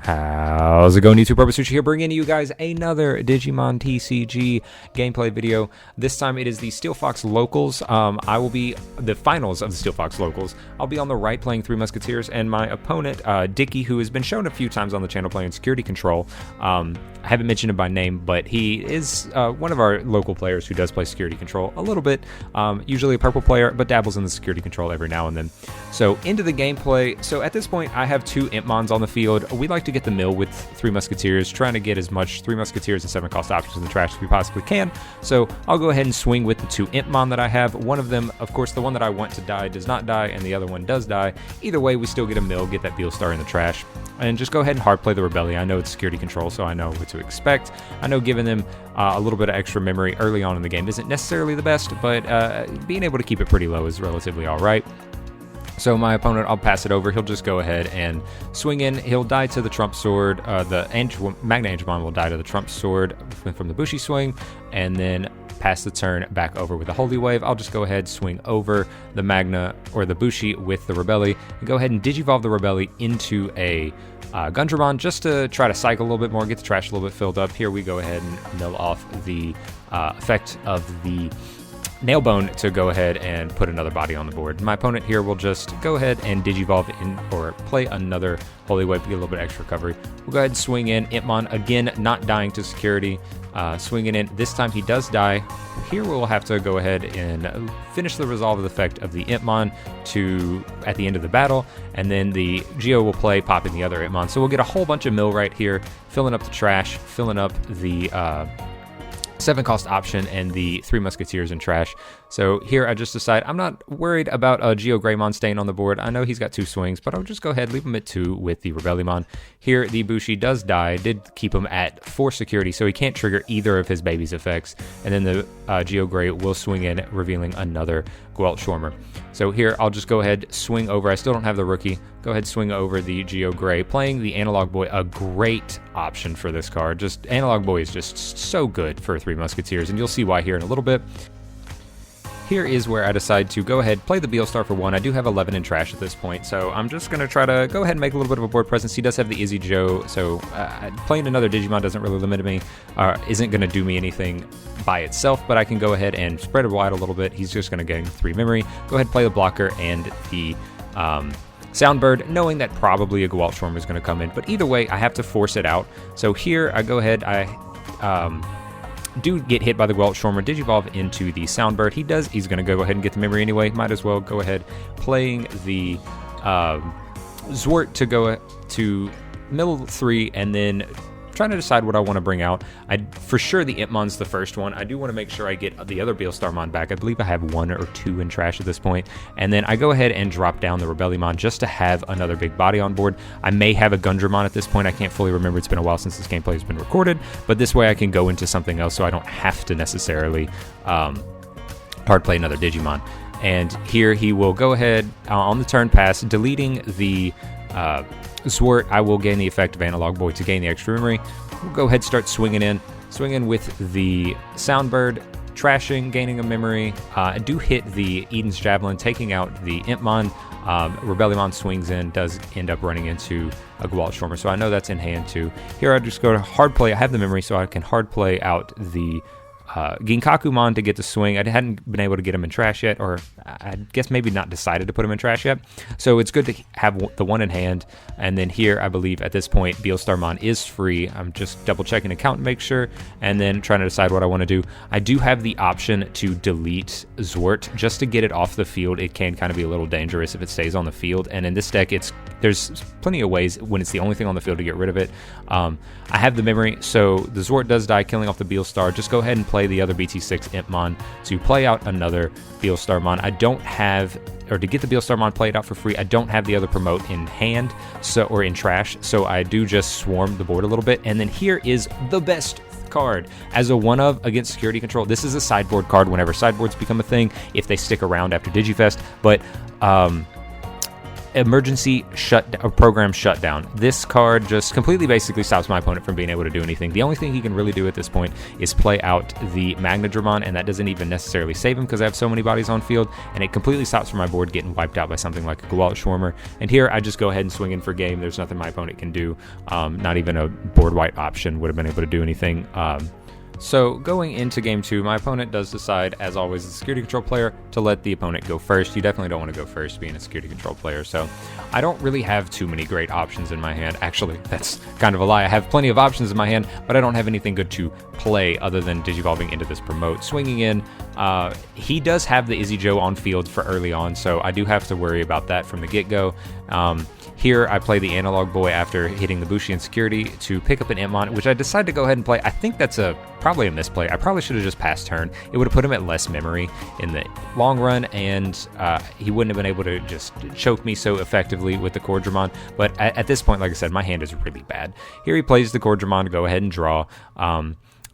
How's it going, YouTube? Sushi here, bringing you guys another Digimon TCG gameplay video. This time it is the Steel Fox Locals. I will be the finals of the Steel Fox Locals. I'll be on the right playing 3 Musketeers, and my opponent, Dicky, who has been shown a few times on the channel playing Security Control. I haven't mentioned him by name, but he is one of our local players who does play Security Control a little bit. Usually a purple player, but dabbles in the Security Control every now and then. So into the gameplay. So at this point, I have 2 Impmons on the field. We like to get the mill with 3 Musketeers, trying to get as much 3 Musketeers and 7 cost options in the trash as we possibly can. So I'll go ahead and swing with the 2 Impmon that I have. One of them, of course, the one that I want to die does not die, and the other one does die. Either way, we still get a mill, get that Beelstar in the trash, and just go ahead and hard play the Rebellion. I know it's Security Control, so I know what to expect. I know giving them a little bit of extra memory early on in the game isn't necessarily the best, but being able to keep it pretty low is relatively all right. So my opponent, I'll pass it over. He'll just go ahead and swing in. He'll die to the Trump Sword. The Magna Angemon will die to the Trump Sword from the Bushi swing, and then pass the turn back over with the Holy Wave. I'll just go ahead, swing over the Magna or the Bushi with the Rebelli, and go ahead and Digivolve the Rebelli into a Gundramon just to try to cycle a little bit more, get the trash a little bit filled up. Here we go ahead and mill off the effect of the Nailbone to go ahead and put another body on the board. My opponent here will just go ahead and Digivolve in or play another Holy Wave to get a little bit extra recovery. We'll go ahead and swing in. Impmon, again, not dying to security. Swinging in. This time he does die. Here we'll have to go ahead and finish the resolve of the effect of the Impmon at the end of the battle, and then the Geo will play popping the other Impmon. So we'll get a whole bunch of mill right here, filling up the trash, filling up the 7 cost option and the 3 Musketeers in trash. So here I just decide I'm not worried about Geo Greymon staying on the board. I know he's got 2 swings, but I'll just go ahead, leave him at 2 with the Rebellion. Here the Bushi does die, did keep him at 4 security, so he can't trigger either of his baby's effects. And then the Geo Grey will swing in, revealing another Gwaltschormer. So here I'll just go ahead, swing over. I still don't have the rookie. Go ahead, swing over the Geo Grey, playing the Analog Boy, a great option for this card. Just Analog Boy is just so good for 3 Musketeers, and you'll see why here in a little bit. Here is where I decide to go ahead, play the Beelstar for 1. I do have 11 in trash at this point, so I'm just going to try to go ahead and make a little bit of a board presence. He does have the Izzy Joe, so playing another Digimon doesn't really limit me, isn't going to do me anything by itself, but I can go ahead and spread it wide a little bit. He's just going to gain 3 memory. Go ahead, play the blocker and the Soundbird, knowing that probably a Gwaltschormer is going to come in, but either way, I have to force it out. So here I go ahead, do get hit by the Gwaltschormer, Digivolve into the Soundbird. He's going to go ahead and get the memory anyway. Might as well go ahead playing the Zwart to go to middle 3, and then trying to decide what I want to bring out. For sure the Impmon's the first one. I do want to make sure I get the other Beelstarmon back. I believe I have 1 or 2 in trash at this point. And then I go ahead and drop down the Rebellion just to have another big body on board. I may have a Gundramon at this point. I can't fully remember. It's been a while since this gameplay has been recorded. But this way I can go into something else so I don't have to necessarily hard play another Digimon. And here he will go ahead on the turn pass, deleting the Zwart. I will gain the effect of Analog Boy to gain the extra memory. We'll go ahead, start swinging in with the Soundbird, trashing, gaining a memory. I do hit the Eden's Javelin, taking out the Impmon. Rebellion swings in, does end up running into a Gwaltschormer, so I know that's in hand too. Here I just go to hard play. I have the memory, so I can hard play out the Ginkakumon to get the swing. I hadn't been able to get him in trash yet, or I guess maybe not decided to put him in trash yet. So it's good to have the 1 in hand. And then here, I believe at this point, Beelstarmon is free. I'm just double checking the count to make sure, and then trying to decide what I want to do. I do have the option to delete Zwart just to get it off the field. It can kind of be a little dangerous if it stays on the field. And in this deck, there's plenty of ways when it's the only thing on the field to get rid of it. I have the memory, so the Zwart does die, killing off the Beelstar. Just go ahead and play the other BT6 Impmon to play out another Beelstarmon. I don't have, or to get the Beelstarmon played out for free, I don't have the other promote in hand, or in trash, so I do just swarm the board a little bit. And then here is the best card as a 1-of against Security Control. This is a sideboard card whenever sideboards become a thing, if they stick around after Digifest, but emergency program shutdown. This card just completely basically stops my opponent from being able to do anything. The only thing he can really do at this point is play out the Magnadramon, and that doesn't even necessarily save him because I have so many bodies on field, and it completely stops from my board getting wiped out by something like a Gwalt Schwarmer. And here I just go ahead and swing in for game. There's nothing my opponent can do. Not even a board wipe option would have been able to do anything. So going into game 2, my opponent does decide, as always, as a security control player, to let the opponent go first. You definitely don't want to go first being a security control player, so I don't really have too many great options in my hand. Actually, that's kind of a lie. I have plenty of options in my hand, but I don't have anything good to play other than Digivolving into this promote. Swinging in, he does have the EX01 on field for early on, so I do have to worry about that from the get-go. Here, I play the Analog Boy after hitting the Bushi and Security to pick up an Entmon, which I decide to go ahead and play. I think that's probably a misplay. I probably should have just passed turn. It would have put him at less memory in the long run, and he wouldn't have been able to just choke me so effectively with the Cordramon. But at this point, like I said, my hand is really bad. Here he plays the Cordramon to go ahead and draw.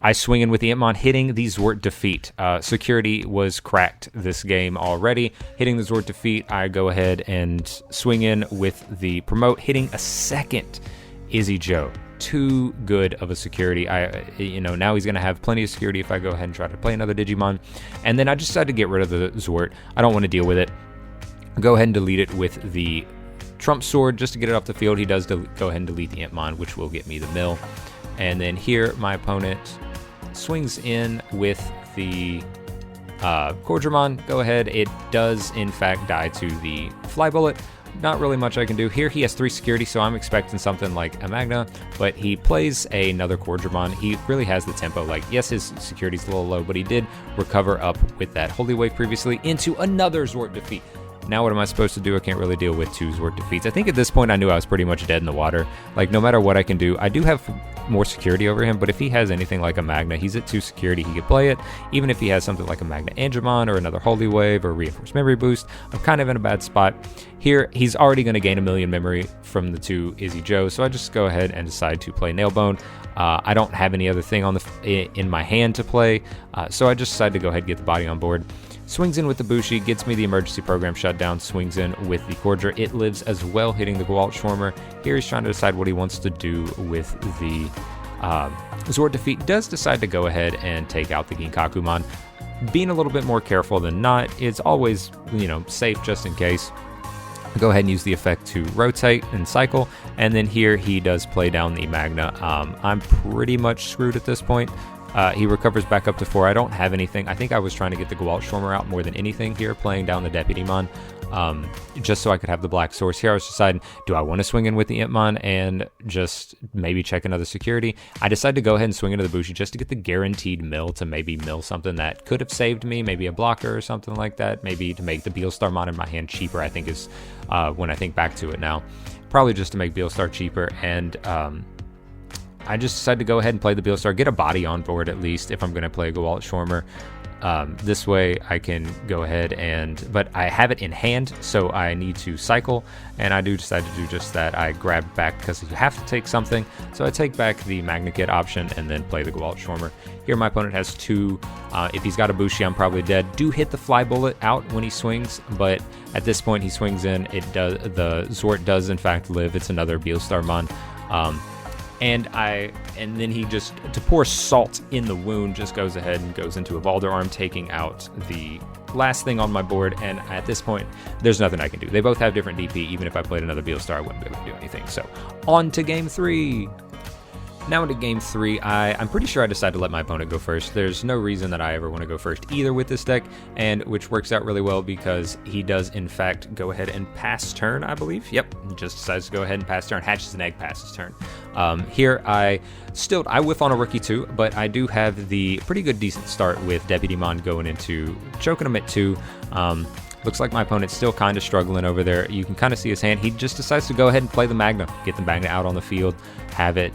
I swing in with the Entmon, hitting the Zwart Defeat. Security was cracked this game already. Hitting the Zwart Defeat, I go ahead and swing in with the Promote, hitting a second EX01. Too good of a security. Now he's going to have plenty of security if I go ahead and try to play another Digimon. And then I just decided to get rid of the Zwart. I don't want to deal with it. Go ahead and delete it with the Trump Sword just to get it off the field. He does go ahead and delete the Entmon, which will get me the mill. And then here, my opponent swings in with the Cordramon. Go ahead. It does, in fact, die to the Fly Bullet. Not really much I can do. Here he has 3 security, so I'm expecting something like a Magna, but he plays another Cordramon. He really has the tempo. Like, yes, his security's a little low, but he did recover up with that Holy Wave previously into another Zwart Defeat. Now what am I supposed to do? I can't really deal with 2 Zwart Defeats. I think at this point I knew I was pretty much dead in the water. Like, no matter what I can do, I do have more security over him, but if he has anything like a Magna, he's at 2 security, he could play it. Even if he has something like a Magna Angemon or another Holy Wave or Reinforced Memory Boost, I'm kind of in a bad spot. Here, he's already going to gain 1,000,000 memory from the 2 EX01, so I just go ahead and decide to play Nailbone. I don't have any other thing in my hand to play, so I just decided to go ahead and get the body on board. Swings in with the Bushi, gets me the emergency program shutdown, swings in with the Cordra. It lives as well, hitting the Gwalt Schwarmer. Here he's trying to decide what he wants to do with the Zwart Defeat. Does decide to go ahead and take out the Ginkakumon. Being a little bit more careful than not, it's always, safe just in case. Go ahead and use the effect to rotate and cycle, and then here he does play down the Magna. I'm pretty much screwed at this point. He recovers back up to 4. I don't have anything. I think I was trying to get the Gwalt Schwarmer out more than anything here, playing down the Deputymon, just so I could have the Black Source. Here I was deciding, do I want to swing in with the Entmon and just maybe check another security? I decided to go ahead and swing into the Bushi just to get the guaranteed mill, to maybe mill something that could have saved me, maybe a blocker or something like that, maybe to make the Beelstarmon in my hand cheaper, I think is when I think back to it now. Probably just to make Beelstar cheaper, and I just decided to go ahead and play the Beelstar, get a body on board at least if I'm going to play a Gwalt Schwarmer. This way I can go ahead but I have it in hand, so I need to cycle, and I do decide to do just that. I grab back because you have to take something, so I take back the Magna Kit option and then play the Gwalt Schwarmer. Here my opponent has 2. If he's got a Bushi, I'm probably dead. Do hit the Fly Bullet out when he swings, but at this point he swings in. The Zwart does in fact live. It's another Beelstarmon. And then he just, to pour salt in the wound, just goes ahead and goes into a Valder Arm, taking out the last thing on my board. And at this point, there's nothing I can do. They both have different DP. Even if I played another Beelstar, I wouldn't be able to do anything. So on to game 3. Now into game 3, I'm pretty sure I decided to let my opponent go first. There's no reason that I ever want to go first either with this deck, and which works out really well because he does in fact go ahead and pass turn, I believe. Yep, he just decides to go ahead and pass turn, hatches an egg, passes turn. Here I whiff on a rookie too, but I do have the pretty good decent start with Deputymon going into choking him at 2. Looks like my opponent's still kind of struggling over there. You can kind of see his hand. He just decides to go ahead and play the Magna, get the Magna out on the field, have it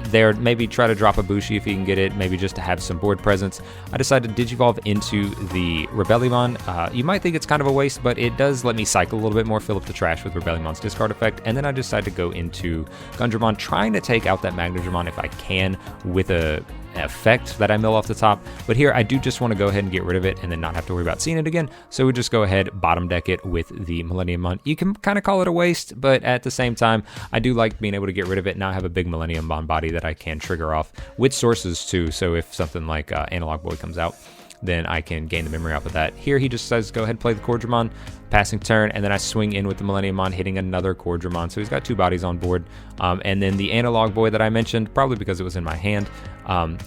there, maybe try to drop a Bushi if he can get it, maybe just to have some board presence. I decided to Digivolve into the Rebellymon. You might think it's kind of a waste, but it does let me cycle a little bit more, fill up the trash with Rebellymon's discard effect, and then I decided to go into Gundramon, trying to take out that Magnadramon if I can with a effect that I mill off the top, but here I do just want to go ahead and get rid of it and then not have to worry about seeing it again. So we just go ahead, bottom deck it with the Millennium Bond. You can kind of call it a waste, but at the same time, I do like being able to get rid of it. Now I have a big Millennium Bond body that I can trigger off with sources too. So if something like Analog Boy comes out, then I can gain the memory off of that. Here he just says go ahead and play the Cordramon, passing turn, and then I swing in with the Millennium Mon, hitting another Cordramon. So he's got 2 bodies on board. And then the Analog Boy that I mentioned, probably because it was in my hand,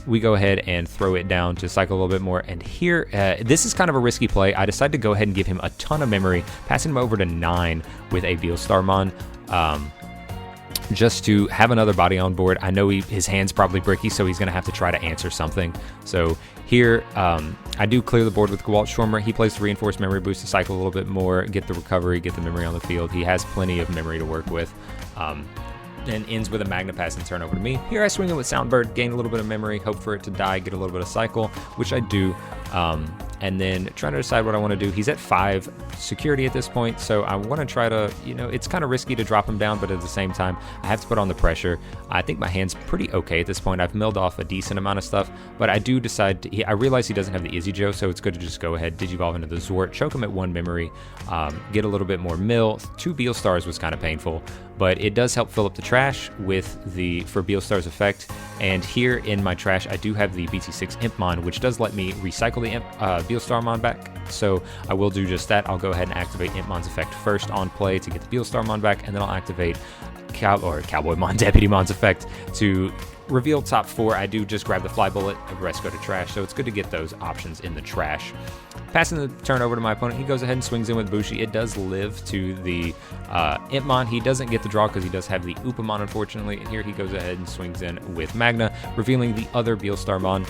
we go ahead and throw it down to cycle a little bit more. And here, this is kind of a risky play. I decided to go ahead and give him a ton of memory, passing him over to 9 with a Beelstarmon. Just to have another body on board. I know his hand's probably bricky, so he's going to have to try to answer something. So here, I do clear the board with Gewalt Schwarmer. He plays the Reinforced Memory Boost to cycle a little bit more, get the recovery, get the memory on the field. He has plenty of memory to work with. And ends with a Magna Pass and turn over to me. Here I swing it with Soundbird, gain a little bit of memory, hope for it to die, get a little bit of cycle, which I do. And then trying to decide what I want to do. He's at 5 security at this point, so I want to try to, it's kind of risky to drop him down, but at the same time, I have to put on the pressure. I think my hand's pretty okay at this point. I've milled off a decent amount of stuff, but I do decide, I realize he doesn't have the Izzy Joe, so it's good to just go ahead, Digivolve into the Zort, choke him at 1 memory, get a little bit more mill. 2 Beelstars was kind of painful, but it does help fill up the trash with for Beelstar's effect. And here in my trash, I do have the BT6 Impmon, which does let me recycle the Beelstarmon back. So I will do just that. I'll go ahead and activate Impmon's effect first on play to get the Beelstarmon back, and then I'll activate Cowboymon, Deputymon's effect to reveal top 4. I do just grab the Fly Bullet, the rest go to trash, so it's good to get those options in the trash. Passing the turn over to my opponent, he goes ahead and swings in with Bushi. It does live to the Impmon. He doesn't get the draw because he does have the Upamon, unfortunately. And here he goes ahead and swings in with Magna, revealing the other Beelstarmon.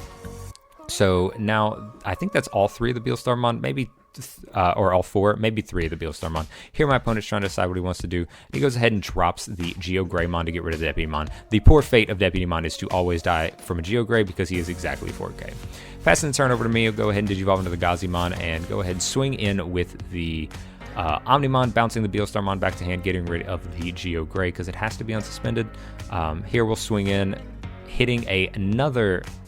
So now I think that's all 3 of the Beelstarmon, maybe or all 4, maybe 3 of the Beelstarmon. Here my opponent's trying to decide what he wants to do. He goes ahead and drops the Geogreymon to get rid of the Deputymon. The poor fate of Deputymon is to always die from a Geogray because he is exactly 4K. Passing the turn over to me, I'll go ahead and Digivolve into the Gazimon and go ahead and swing in with the Omnimon, bouncing the Beelstarmon back to hand, getting rid of the Geogray because it has to be unsuspended. Here we'll swing in, hitting a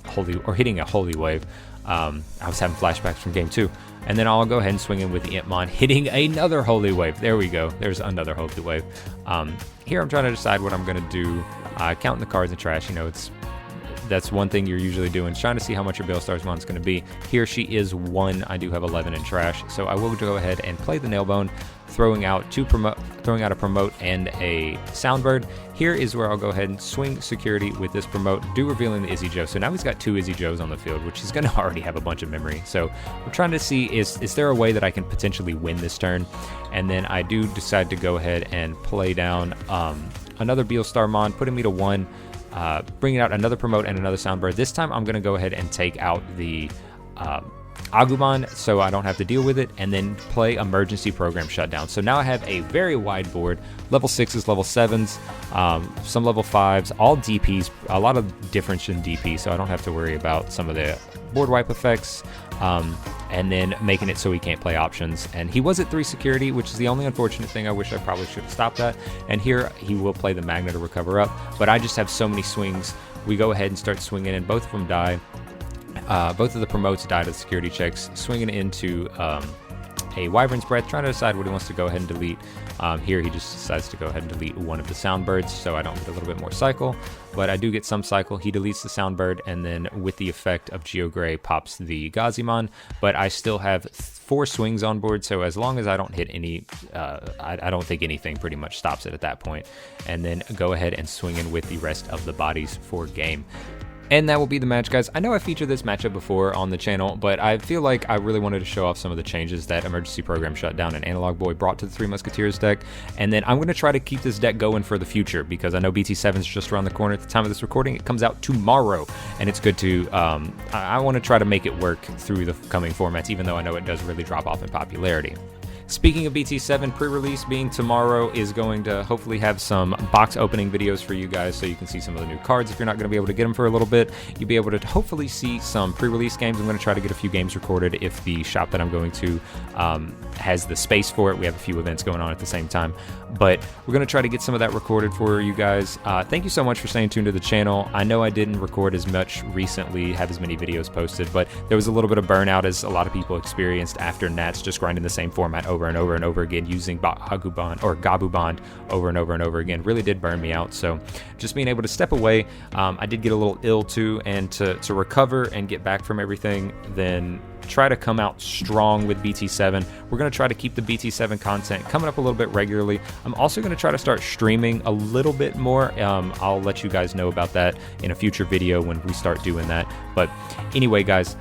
Holy Wave. I was having flashbacks from game 2. And then I'll go ahead and swing in with the Impmon, hitting another Holy Wave. There we go. There's another Holy Wave. Here I'm trying to decide what I'm going to do. Counting the cards in trash, that's one thing you're usually doing, trying to see how much your Beelstarmon is going to be. Here she is 1. I do have 11 in trash, so I will go ahead and play the Nailbone, throwing out a Promote and a Soundbird. Here is where I'll go ahead and swing security with this Promote, revealing the Izzy Joe. So now he's got 2 Izzy Joes on the field, which he's going to already have a bunch of memory. So I'm trying to see, is there a way that I can potentially win this turn? And then I do decide to go ahead and play down another Beelstarmon, putting me to 1. Bringing out another Promote and another Soundbird. This time I'm going to go ahead and take out the Agumon so I don't have to deal with it, and then play Emergency Program Shutdown. So now I have a very wide board, level 6s, level 7s, some level 5s, all DPs, a lot of difference in DP, so I don't have to worry about some of the board wipe effects, and then making it so he can't play options. And he was at 3 security, which is the only unfortunate thing. I wish I probably should have stopped that. And here he will play the Magna to recover up, but I just have so many swings. We go ahead and start swinging, and both of them die. Both of the Promotes die to the security checks, swinging into a Wyvern's Breath, trying to decide what he wants to go ahead and delete. Here he just decides to go ahead and delete one of the Soundbirds, so I don't get a little bit more cycle, but I do get some cycle. He deletes the Soundbird, and then with the effect of Geogray pops the Gazimon, but I still have 4 swings on board, so as long as I don't hit any, I don't think anything pretty much stops it at that point. And then go ahead and swing in with the rest of the bodies for game. And that will be the match, guys. I know I featured this matchup before on the channel, but I feel like I really wanted to show off some of the changes that Emergency Program Shutdown and Analog Boy brought to the 3 Musketeers deck. And then I'm going to try to keep this deck going for the future, because I know BT7 is just around the corner at the time of this recording. It comes out tomorrow, and it's good to, I want to try to make it work through the coming formats, even though I know it does really drop off in popularity. Speaking of BT7, pre-release being tomorrow is going to hopefully have some box opening videos for you guys so you can see some of the new cards. If you're not going to be able to get them for a little bit, you'll be able to hopefully see some pre-release games. I'm going to try to get a few games recorded if the shop that I'm going to has the space for it. We have a few events going on at the same time, but we're going to try to get some of that recorded for you guys. Thank you so much for staying tuned to the channel. I know I didn't record as much recently, have as many videos posted, but there was a little bit of burnout as a lot of people experienced after Nats just grinding the same format over and over and over again, using Gabu Bond over and over and over again really did burn me out. So just being able to step away, I did get a little ill too, and to recover and get back from everything, then try to come out strong with BT7. We're going to try to keep the BT7 content coming up a little bit regularly. I'm also going to try to start streaming a little bit more. I'll let you guys know about that in a future video when we start doing that. But anyway, guys,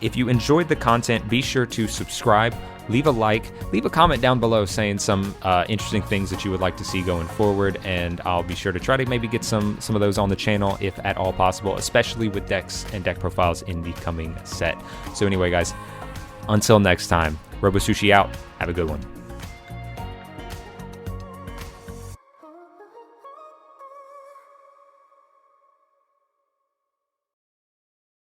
if you enjoyed the content, be sure to subscribe, leave a like, leave a comment down below saying some interesting things that you would like to see going forward, and I'll be sure to try to maybe get some of those on the channel if at all possible, especially with decks and deck profiles in the coming set. So anyway, guys, until next time, RoboSushi out. Have a good one.